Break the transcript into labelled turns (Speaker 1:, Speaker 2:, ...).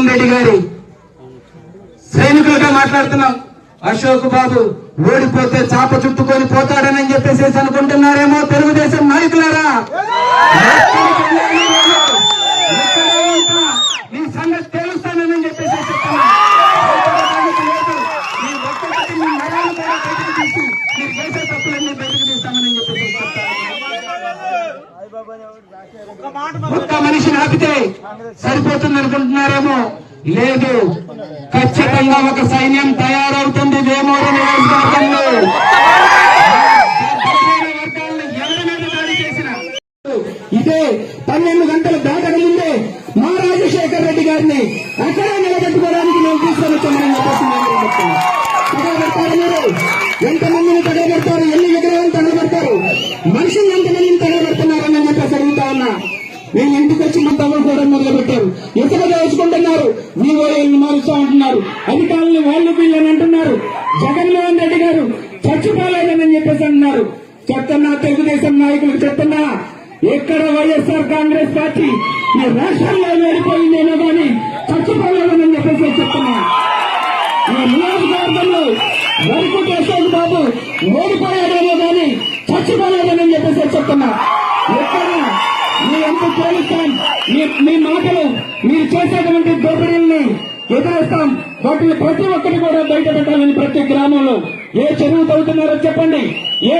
Speaker 1: జగన్మోహన్ రెడ్డి గారి సైనికులుగా మాట్లాడుతున్నాం. అశోక్ బాబు ఓడిపోతే చాప చుట్టుకొని పోతాడని చెప్పేసి అనుకుంటున్నారేమో తెలుగుదేశం నాయకులారా. మీ సంగతి తెలుస్తానని చెప్పేసి చెప్తున్నా. మీరు చేసే తప్పులన్నీ బయటకు తీస్తామని చెప్పేసి చెప్తాను. ఒక్క మనిషిని ఆపితే సరిపోతుంది అనుకుంటున్నారేమో. లేదు, ఖచ్చితంగా ఒక సైన్యం తయారవుతుంది వేమూరు నియోజకవర్గంలో. వర్గాలను ఎవరి మీద దాడి చేసిన ఇదే 12 గంటలు దాటక ముందే మా రాజశేఖర్ రెడ్డి గారిని అక్కడే నిలబెట్టుకోవడానికి మేము తీసుకొని వచ్చామని తగలబెడతారు. మీరు ఎంతమందిని తగలబెడతారు, ఎన్ని విగ్రహాలను తగలబెడతారు, మనుషులు ఎంతమందిని తగలబెడుతున్నారని చెప్పేసి అడుగుతా ఉన్నా. మేము ఇంటికి వచ్చి మా తమ్ముడు కూడా మొదలుపెట్టారు. ఇసుక దోచుకుంటున్నారు, మీ ఓఎల్ని మారుస్తూ ఉంటున్నారు, అధికారులను వాళ్ళు వీళ్ళని అంటున్నారు. జగన్మోహన్ రెడ్డి గారు చచ్చిపోలేదని చెప్పేసి అంటున్నారు. చెప్తున్నా, తెలుగుదేశం నాయకులకు చెప్తున్నా, ఎక్కడ వైఎస్ఆర్ కాంగ్రెస్ పార్టీ ఈ రాష్ట్రంలో వేడిపోయిందేమో కానీ చచ్చిపోలేదని చెప్పేసి చెప్తున్నా. ఈ నియోజకవర్గంలో వరకు అశోక్ బాబు ఓడిపోయాడేమో కానీ చచ్చిపోలేదని చెప్పేసి చెప్తున్నా. ఎక్కడ మీ ఎంత పోలిస్తాం, మీ మాటలు, మీరు చేసేటువంటి దోపిడీల్ని ఎదురేస్తాం. వాటిని ప్రతి ఒక్కటి కూడా బయట పెట్టాలని ప్రతి గ్రామంలో ఏ చెరువు తవ్వుతున్నారో చెప్పండి, ఏ